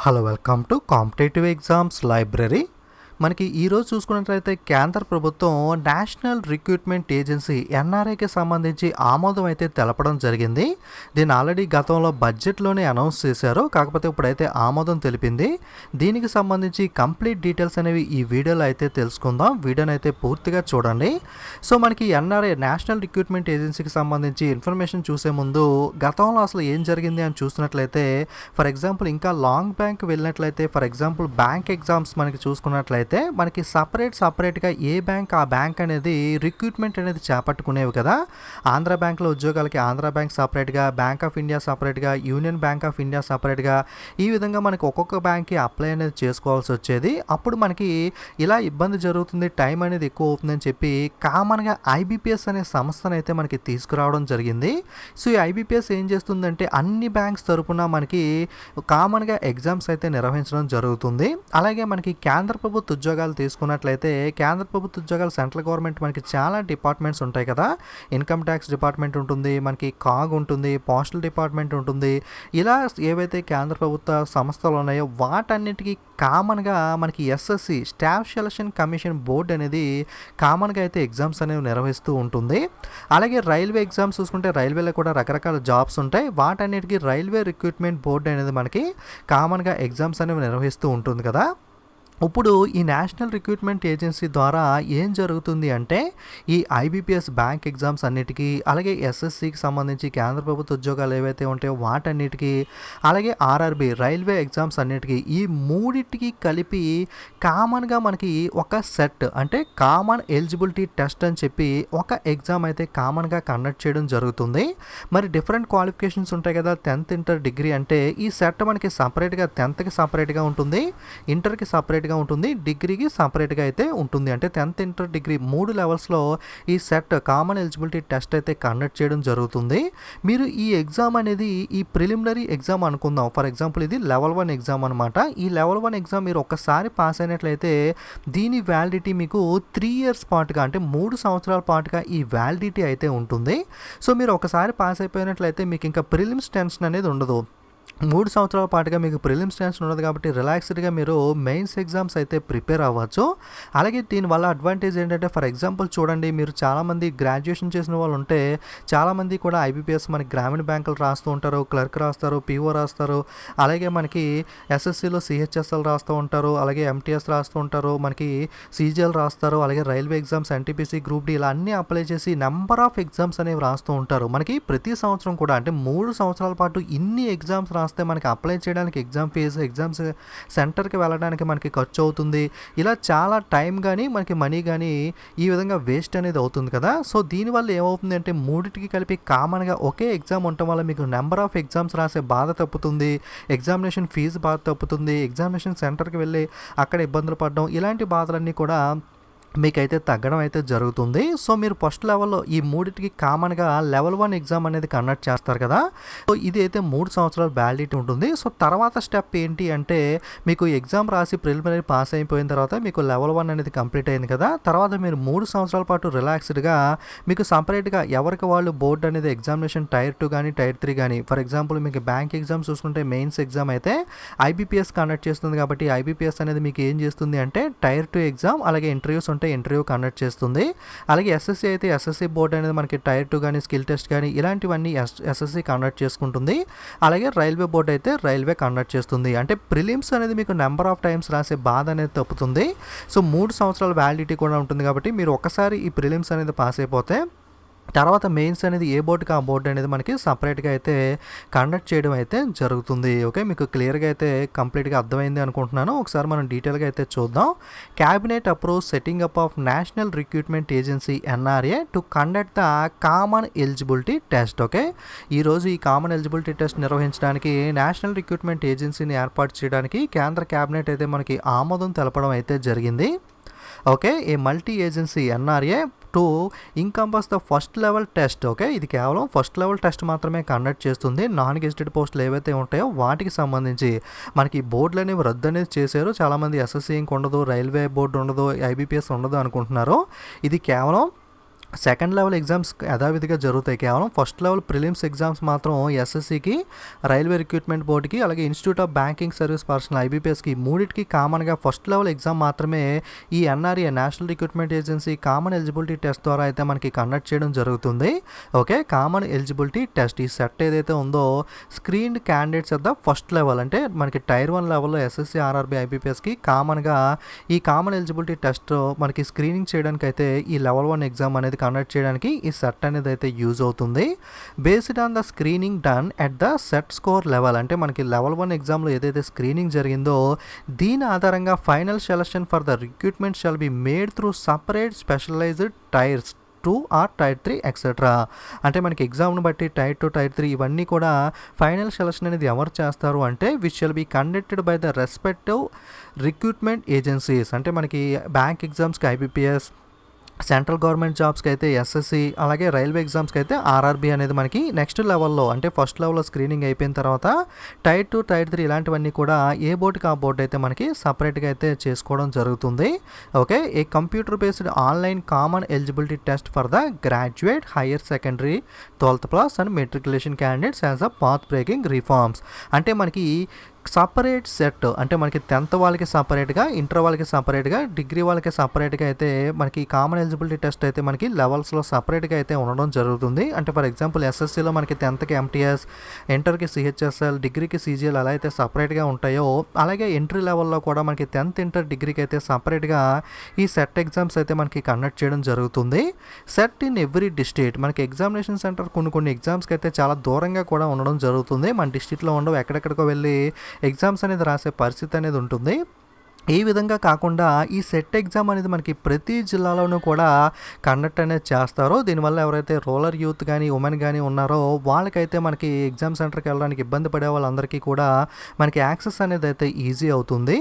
Hello welcome to competitive exams library. మనకి ఈరోజు చూసుకున్నట్లయితే కేంద్ర ప్రభుత్వం నేషనల్ రిక్రూట్మెంట్ ఏజెన్సీ ఎన్ఆర్ఐకి సంబంధించి ఆమోదం అయితే తెలపడం జరిగింది. దీన్ని ఆల్రెడీ గతంలో బడ్జెట్లోనే అనౌన్స్ చేశారు, కాకపోతే ఇప్పుడైతే ఆమోదం తెలిపింది. దీనికి సంబంధించి కంప్లీట్ డీటెయిల్స్ అనేవి ఈ వీడియోలో అయితే తెలుసుకుందాం. వీడియోని అయితే పూర్తిగా చూడండి. సో మనకి ఎన్ఆర్ఐ నేషనల్ రిక్రూట్మెంట్ ఏజెన్సీకి సంబంధించి ఇన్ఫర్మేషన్ చూసే ముందు గతంలో అసలు ఏం జరిగింది అని చూసినట్లయితే, ఫర్ ఎగ్జాంపుల్ ఇంకా లాంగ్ బ్యాంక్ వెళ్ళినట్లయితే, ఫర్ ఎగ్జాంపుల్ బ్యాంక్ ఎగ్జామ్స్ మనకి చూసుకున్నట్లయితే మనకి సపరేట్గా ఏ బ్యాంక్ ఆ బ్యాంక్ అనేది రిక్రూట్మెంట్ అనేది చేపట్టుకునేవి కదా. ఆంధ్ర బ్యాంక్లో ఉద్యోగాలకి ఆంధ్ర బ్యాంక్ సపరేట్గా, బ్యాంక్ ఆఫ్ ఇండియా సపరేట్గా, యూనియన్ బ్యాంక్ ఆఫ్ ఇండియా సపరేట్గా, ఈ విధంగా మనకి ఒక్కొక్క బ్యాంక్కి అప్లై అనేది చేసుకోవాల్సి వచ్చేది. అప్పుడు మనకి ఇలా ఇబ్బంది జరుగుతుంది, టైం అనేది ఎక్కువ అవుతుందని చెప్పి కామన్గా ఐబీపీఎస్ అనే సంస్థను అయితే మనకి తీసుకురావడం జరిగింది. సో ఈ ఐబీపీఎస్ ఏం చేస్తుందంటే అన్ని బ్యాంక్స్ తరపున మనకి కామన్గా ఎగ్జామ్స్ అయితే నిర్వహించడం జరుగుతుంది. అలాగే మనకి కేంద్ర ప్రభుత్వ ఉద్యోగాలు తీసుకున్నట్లయితే, కేంద్ర ప్రభుత్వ ఉద్యోగాలు సెంట్రల్ గవర్నమెంట్ మనకి చాలా డిపార్ట్మెంట్స్ ఉంటాయి కదా. ఇన్కమ్ ట్యాక్స్ డిపార్ట్మెంట్ ఉంటుంది, మనకి కాగ్ ఉంటుంది, పోస్టల్ డిపార్ట్మెంట్ ఉంటుంది. ఇలా ఏవైతే కేంద్ర ప్రభుత్వ సంస్థలు ఉన్నాయో వాటన్నిటికీ కామన్గా మనకి SSC staff selection commission board అనేది కామన్గా అయితే ఎగ్జామ్స్ అనేవి నిర్వహిస్తూ ఉంటుంది. అలాగే రైల్వే ఎగ్జామ్స్ చూసుకుంటే రైల్వేలో కూడా రకరకాల జాబ్స్ ఉంటాయి. వాటన్నిటికీ రైల్వే రిక్రూట్మెంట్ బోర్డు అనేది మనకి కామన్గా ఎగ్జామ్స్ అనేవి నిర్వహిస్తూ ఉంటుంది కదా. ఇప్పుడు ఈ నేషనల్ రిక్రూట్మెంట్ ఏజెన్సీ ద్వారా ఏం జరుగుతుంది అంటే, ఈ ఐబీపీఎస్ బ్యాంక్ ఎగ్జామ్స్ అన్నిటికీ, అలాగే ఎస్ఎస్సికి సంబంధించి కేంద్ర ప్రభుత్వ ఉద్యోగాలు ఏవైతే ఉంటాయో వాటన్నిటికీ, అలాగే ఆర్ఆర్బీ రైల్వే ఎగ్జామ్స్ అన్నిటికీ, ఈ మూడింటికి కలిపి కామన్గా మనకి ఒక సెట్ అంటే కామన్ ఎలిజిబిలిటీ టెస్ట్ అని చెప్పి ఒక ఎగ్జామ్ అయితే కామన్గా కండక్ట్ చేయడం జరుగుతుంది. మరి డిఫరెంట్ క్వాలిఫికేషన్స్ ఉంటాయి కదా. 10th ఇంటర్ డిగ్రీ అంటే ఈ సెట్ మనకి సపరేట్గా 10థ్కి సపరేట్గా ఉంటుంది, ఇంటర్కి సపరేట్గా ఉంటుంది, డిగ్రీకి సపరేట్గా అయితే ఉంటుంది. అంటే 10th ఇంటర్ డిగ్రీ 3 లెవెల్స్లో ఈ సెట్ కామన్ ఎలిజిబిలిటీ టెస్ట్ అయితే కండక్ట్ చేయడం జరుగుతుంది. మీరు ఈ ఎగ్జామ్ అనేది ఈ ప్రిలిమినరీ ఎగ్జామ్ అనుకుందాం. ఫర్ ఎగ్జాంపుల్ ఇది లెవెల్ 1 ఎగ్జామ్ అనమాట. ఈ లెవెల్ 1 ఎగ్జామ్ మీరు ఒక్కసారి పాస్ అయినట్లయితే దీని వ్యాలిడిటీ మీకు 3 ఇయర్స్ పాటుగా, అంటే 3 సంవత్సరాల పాటుగా ఈ వ్యాలిడిటీ అయితే ఉంటుంది. సో మీరు ఒకసారి పాస్ అయిపోయినట్లయితే మీకు ఇంకా ప్రిలిమ్స్ టెన్షన్ అనేది ఉండదు. 3 సంవత్సరాల పాటుగా మీకు ప్రిలిమ్స్ టెన్షన్ ఉండదు కాబట్టి రిలాక్స్డ్గా మీరు మెయిన్స్ ఎగ్జామ్స్ అయితే ప్రిపేర్ అవ్వచ్చు. అలాగే దీనివల్ల అడ్వాంటేజ్ ఏంటంటే, ఫర్ ఎగ్జాంపుల్ చూడండి, మీరు చాలామంది గ్రాడ్యుయేషన్ చేసిన వాళ్ళు ఉంటే చాలామంది కూడా ఐబీపీఎస్ మనకి గ్రామీణ బ్యాంకులు రాస్తూ ఉంటారు, క్లర్క్ రాస్తారు, పీఓ రాస్తారు, అలాగే మనకి ఎస్ఎస్సిలో సిహెచ్ఎస్ఎల్ రాస్తూ ఉంటారు, అలాగే ఎంటీఎస్ రాస్తూ ఉంటారు, మనకి సీజీఎల్ రాస్తారు, అలాగే railway exams, NTPC, group D ఇలా అన్నీ అప్లై చేసి నెంబర్ ఆఫ్ ఎగ్జామ్స్ అనేవి రాస్తూ ఉంటారు. మనకి ప్రతి సంవత్సరం కూడా అంటే 3 సంవత్సరాల పాటు ఇన్ని ఎగ్జామ్స్ రాస్తే మనకి అప్లై చేయడానికి ఎగ్జామ్ ఫీజు, ఎగ్జామ్స్ సెంటర్కి వెళ్ళడానికి మనకి ఖర్చు అవుతుంది. ఇలా చాలా టైం కానీ మనకి మనీ కానీ ఈ విధంగా వేస్ట్ అనేది అవుతుంది కదా. సో దీనివల్ల ఏమవుతుంది అంటే మూడింటికి కలిపి కామన్గా ఒకే ఎగ్జామ్ ఉండటం వల్ల మీకు నెంబర్ ఆఫ్ ఎగ్జామ్స్ రాసే బాధ తప్పుతుంది, ఎగ్జామినేషన్ ఫీజు బాధ తప్పుతుంది, ఎగ్జామినేషన్ సెంటర్కి వెళ్ళి అక్కడ ఇబ్బందులు పడడం, ఇలాంటి బాధలన్నీ కూడా మీకైతే తగ్గడం అయితే జరుగుతుంది. సో మీరు ఫస్ట్ లెవెల్లో ఈ మూడింటికి కామన్గా లెవెల్ 1 ఎగ్జామ్ అనేది కండక్ట్ చేస్తారు కదా. సో ఇది అయితే 3 సంవత్సరాల వ్యాలిడిటీ ఉంటుంది. సో తర్వాత స్టెప్ ఏంటి అంటే, మీకు ఎగ్జామ్ రాసి ప్రిలిమినరీ పాస్ అయిపోయిన తర్వాత మీకు లెవెల్ 1 అనేది కంప్లీట్ అయింది కదా. తర్వాత మీరు 3 సంవత్సరాల పాటు రిలాక్స్డ్గా మీకు సపరేట్గా ఎవరికి వాళ్ళు బోర్డు అనేది ఎగ్జామినేషన్ టైర్ 2 కానీ టైర్ 3 కానీ, ఫర్ ఎగ్జాంపుల్ మీకు బ్యాంక్ ఎగ్జామ్ చూసుకుంటే మెయిన్స్ ఎగ్జామ్ అయితే ఐబీపీఎస్ కండక్ట్ చేస్తుంది కాబట్టి ఐబీపీఎస్ అనేది మీకు ఏం చేస్తుంది అంటే టైర్ 2 ఎగ్జామ్, అలాగే ఇంటర్వ్యూస్ ఉంటే ఇంటర్వ్యూ కండక్ట్ చేస్తుంది. అలాగే ఎస్ఎస్సి అయితే ఎస్ఎస్సి బోర్డు అనేది మనకి టైర్ 2 కానీ స్కిల్ టెస్ట్ కానీ ఇలాంటివన్నీ ఎస్ఎస్సి కండక్ట్ చేసుకుంటుంది. అలాగే రైల్వే బోర్డు అయితే రైల్వే కండక్ట్ చేస్తుంది. అంటే ప్రిలిమ్స్ అనేది మీకు నెంబర్ ఆఫ్ టైమ్స్ రాసే బాధ అనేది తప్పుతుంది. సో 3 సంవత్సరాల వ్యాలిడిటీ కూడా ఉంటుంది కాబట్టి మీరు ఒకసారి ఈ ప్రిలిమ్స్ అనేది పాస్ అయిపోతే తర్వాత మెయిన్స్ అనేది ఏ బోర్డుకి ఆ బోర్డు అనేది మనకి సపరేట్గా అయితే కండక్ట్ చేయడం అయితే జరుగుతుంది. ఓకే, మీకు క్లియర్గా అయితే కంప్లీట్గా అర్థమైంది అనుకుంటున్నాను. ఒకసారి మనం డీటెయిల్గా అయితే చూద్దాం. Cabinet approve setting up of National recruitment Agency NRA to conduct the common eligibility test. Okay, ఈరోజు ఈ కామన్ ఎలిజిబిలిటీ టెస్ట్ నిర్వహించడానికి నేషనల్ రిక్రూట్మెంట్ ఏజెన్సీని ఏర్పాటు చేయడానికి కేంద్ర క్యాబినెట్ అయితే మనకి ఆమోదం తెలపడం అయితే జరిగింది. Okay, a multi agency NRA to encompass the first level test. Okay, ఇది కేవలం ఫస్ట్ లెవెల్ టెస్ట్ మాత్రమే కండక్ట్ చేస్తుంది. నాన్ గెజిటెడ్ పోస్టులు ఏవైతే ఉంటాయో వాటికి సంబంధించి మనకి బోర్డులు అనేవి రద్దు అనేది చేశారు. చాలామంది ఎస్ఎస్సి ఇంక ఉండదు, రైల్వే బోర్డు ఉండదు, ఐబీపీఎస్ ఉండదు అనుకుంటున్నారు. ఇది కేవలం సెకండ్ లెవెల్ ఎగ్జామ్స్ యథావిధిగా జరుగుతాయి. కేవలం ఫస్ట్ లెవెల్ ప్రిలిమ్స్ ఎగ్జామ్స్ మాత్రం ఎస్ఎస్సికి, రైల్వే రిక్రూట్మెంట్ బోర్డుకి, అలాగే institute of banking service personnel ఐబీపీఎస్కి మూడింటికి కామన్గా ఫస్ట్ లెవెల్ ఎగ్జామ్ మాత్రమే ఈ NRA national recruitment agency common eligibility test ద్వారా అయితే మనకి కండక్ట్ చేయడం జరుగుతుంది. ఓకే, కామన్ ఎలిజిబిలిటీ టెస్ట్ ఈ సెట్ ఏదైతే ఉందో screened candidates at the first level అంటే మనకి టైర్ 1 లెవెల్లో ఎస్ఎస్సి, ఆర్ఆర్బీ, ఐబీపీఎస్కి కామన్గా ఈ కామన్ ఎలిజిబిలిటీ టెస్ట్ మనకి స్క్రీనింగ్ చేయడానికి అయితే ఈ లెవెల్ 1 ఎగ్జామ్ అనేది కండక్ట్ చేయడానికి ఈ సెట్ అనేది అయితే యూజ్ అవుతుంది. Based on the screening done at the set score level అంటే మనకి లెవెల్ 1 ఎగ్జామ్లో ఏదైతే స్క్రీనింగ్ జరిగిందో దీని ఆధారంగా final selection for the recruitment shall be made through separate specialised tiers 2 or tier 3 etcetera. అంటే మనకి ఎగ్జామ్ను బట్టి టైర్ 2, టైర్ 3 ఇవన్నీ కూడా ఫైనల్ సెలక్షన్ అనేది ఎవరు చేస్తారు అంటే which shall be conducted by the respective recruitment agencies. అంటే మనకి బ్యాంక్ ఎగ్జామ్స్కి ఐబీపీఎస్, సెంట్రల్ గవర్నమెంట్ జాబ్స్కి అయితే ఎస్ఎస్సి, అలాగే రైల్వే ఎగ్జామ్స్కి అయితే ఆర్ఆర్బీ అనేది మనకి నెక్స్ట్ లెవెల్లో అంటే ఫస్ట్ లెవెల్లో స్క్రీనింగ్ అయిపోయిన తర్వాత టైర్ 2, టైర్ 3 ఇలాంటివన్నీ కూడా ఏ బోర్డుకి ఆ బోర్డు అయితే మనకి సపరేట్గా అయితే చేసుకోవడం జరుగుతుంది. Okay, A computer based online common eligibility test for the graduate, higher secondary, 12th class and matriculation candidates as a path breaking reforms. అంటే మనకి సపరేట్ సెట్ అంటే మనకి 10th వాళ్ళకి సపరేట్గా, ఇంటర్ వాళ్ళకి సపరేట్గా, డిగ్రీ వాళ్ళకి సపరేట్గా అయితే మనకి కామన్ ఎలిజిబిలిటీ టెస్ట్ అయితే మనకి లెవెల్స్లో సపరేట్గా అయితే ఉండడం జరుగుతుంది. అంటే ఫర్ ఎగ్జాంపుల్ ఎస్ఎస్సిలో మనకి 10th ఎంటీఎస్, ఇంటర్కి సిహెచ్ఎస్ఎల్, డిగ్రీకి సిజిఎల్ అలా అయితే సపరేట్గా ఉంటాయో అలాగే ఎంట్రీ లెవెల్లో కూడా మనకి 10th ఇంటర్ డిగ్రీకి అయితే సపరేట్గా ఈ సెట్ ఎగ్జామ్స్ అయితే మనకి కండక్ట్ చేయడం జరుగుతుంది. సెట్ ఇన్ ఎవ్రీ డిస్ట్రిక్ట్ మనకి ఎగ్జామినేషన్ సెంటర్ కొన్ని ఎగ్జామ్స్కి అయితే చాలా దూరంగా కూడా ఉండడం జరుగుతుంది. మన డిస్ట్రిక్ట్లో ఉండవు, ఎక్కడెక్కడికో వెళ్ళి ఎగ్జామ్స్ అనేది రాసే పరిస్థితి అనేది ఉంటుంది. ఈ విధంగా కాకుండా ఈ సెట్ ఎగ్జామ్ అనేది మనకి ప్రతి జిల్లాలోనూ కూడా కండక్ట్ అనేది చేస్తారో దీనివల్ల ఎవరైతే రూరల్ యూత్ కానీ ఉమెన్ కానీ ఉన్నారో వాళ్ళకైతే మనకి ఎగ్జామ్ సెంటర్కి వెళ్ళడానికి ఇబ్బంది పడే వాళ్ళందరికీ కూడా మనకి యాక్సెస్ అనేది అయితే ఈజీ అవుతుంది.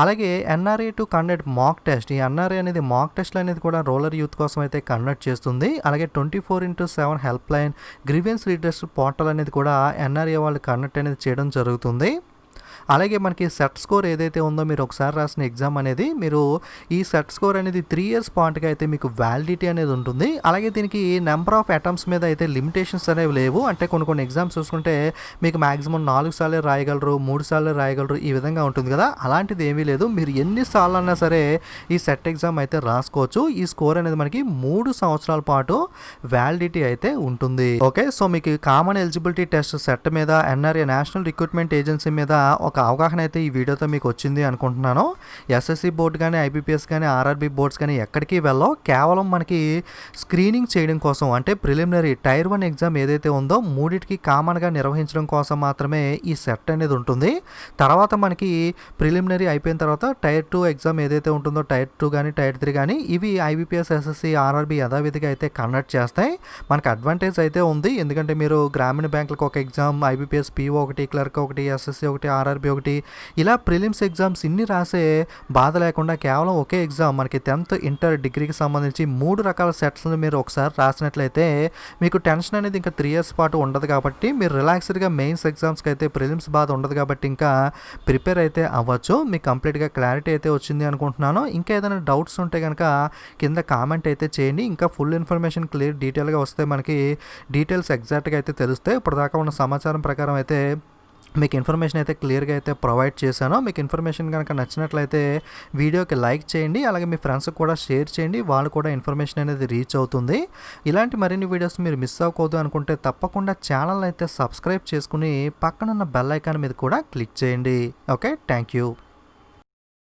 అలాగే NRA to conduct mock test, ఈ ఎన్ఆర్ఏ అనేది మాక్ టెస్ట్లు అనేది కూడా రూరల్ యూత్ కోసం అయితే కండక్ట్ చేస్తుంది. అలాగే 24/7 help line, grievance readers portal అనేది కూడా ఎన్ఆర్ఏ వాళ్ళు కండక్ట్ అనేది చేయడం జరుగుతుంది. అలాగే మనకి సెట్ స్కోర్ ఏదైతే ఉందో మీరు ఒకసారి రాసిన ఎగ్జామ్ అనేది మీరు ఈ సెట్ స్కోర్ అనేది 3 years పాటుగా అయితే మీకు వ్యాలిడిటీ అనేది ఉంటుంది. అలాగే దీనికి నెంబర్ ఆఫ్ అటెంప్ట్స్ మీద అయితే లిమిటేషన్స్ అనేవి లేవు. అంటే కొన్ని ఎగ్జామ్స్ చూసుకుంటే మీకు మ్యాక్సిమం 4 సార్లే రాయగలరు, 3 సార్లే రాయగలరు, ఈ విధంగా ఉంటుంది కదా. అలాంటిది ఏమీ లేదు, మీరు ఎన్ని సార్లు అన్నా సరే ఈ సెట్ ఎగ్జామ్ అయితే రాసుకోవచ్చు. ఈ స్కోర్ అనేది మనకి 3 సంవత్సరాల పాటు వ్యాలిడిటీ అయితే ఉంటుంది. ఓకే, సో మీకు కామన్ ఎలిజిబిలిటీ టెస్ట్ సెట్ మీద ఎన్ఆర్ఏ నేషనల్ రిక్రూట్మెంట్ ఏజెన్సీ మీద ఒక అవగాహన అయితే ఈ వీడియోతో మీకు వచ్చింది అనుకుంటున్నాను. ఎస్ఎస్సి బోర్డు కానీ, ఐబీపీఎస్ కానీ, ఆర్ఆర్బీ బోర్డ్స్ కానీ ఎక్కడికి వెళ్ళవు, కేవలం మనకి స్క్రీనింగ్ చేయడం కోసం అంటే ప్రిలిమినరీ టైర్ 1 ఎగ్జామ్ ఏదైతే ఉందో మూడింటికి కామన్గా నిర్వహించడం కోసం మాత్రమే ఈ సెట్ అనేది ఉంటుంది. తర్వాత మనకి ప్రిలిమినరీ అయిపోయిన తర్వాత టైర్ 2 ఎగ్జామ్ ఏదైతే ఉంటుందో టైర్ 2 కానీ, టైర్ 3 కానీ ఇవి ఐబీపీఎస్, ఎస్ఎస్సి, ఆర్ఆర్బీ యథావిధిగా అయితే కండక్ట్ చేస్తాయి. మనకి అడ్వాంటేజ్ అయితే ఉంది, ఎందుకంటే మీరు గ్రామీణ బ్యాంకులకు ఒక ఎగ్జామ్, ఐబీపీఎస్ పీఓ ఒకటి, క్లర్క్ ఒకటి, ఎస్ఎస్సి ఒకటి, ఆర్ఆర్బీ ఒకటి, ఇలా ప్రిలిమ్స్ ఎగ్జామ్స్ ఇన్ని రాసే బాధ లేకుండా కేవలం ఒకే ఎగ్జామ్ మనకి 10th ఇంటర్ డిగ్రీకి సంబంధించి 3 రకాల సెట్స్ని మీరు ఒకసారి రాసినట్లయితే మీకు టెన్షన్ అనేది ఇంకా 3 years పాటు ఉండదు. కాబట్టి మీరు రిలాక్స్డ్గా మెయిన్స్ ఎగ్జామ్స్కి అయితే ప్రిలిమ్స్ బాధ ఉండదు కాబట్టి ఇంకా ప్రిపేర్ అయితే అవ్వచ్చు. మీకు కంప్లీట్గా క్లారిటీ అయితే వచ్చింది అనుకుంటున్నాను. ఇంకా ఏదైనా డౌట్స్ ఉంటే కనుక కింద కామెంట్ అయితే చేయండి. ఇంకా ఫుల్ ఇన్ఫర్మేషన్ క్లియర్ డీటెయిల్గా వస్తే మనకి డీటెయిల్స్ ఎగ్జాక్ట్గా అయితే తెలుస్తాయి. ఇప్పటిదాకా ఉన్న సమాచారం ప్రకారం అయితే మీకు ఇన్ఫర్మేషన్ అయితే క్లియర్గా అయితే ప్రొవైడ్ చేశాను. మీకు ఇన్ఫర్మేషన్ కనుక నచ్చినట్లయితే వీడియోకి లైక్ చేయండి, అలాగే మీ ఫ్రెండ్స్కి కూడా షేర్ చేయండి, వాళ్ళు కూడా ఇన్ఫర్మేషన్ అనేది రీచ్ అవుతుంది. ఇలాంటి మరిన్ని వీడియోస్ మీరు మిస్ అవ్వకూడదు అనుకుంటే తప్పకుండా ఛానల్ అయితే సబ్స్క్రైబ్ చేసుకుని పక్కనున్న బెల్ ఐకాన్ మీద కూడా క్లిక్ చేయండి. Okay, thank you.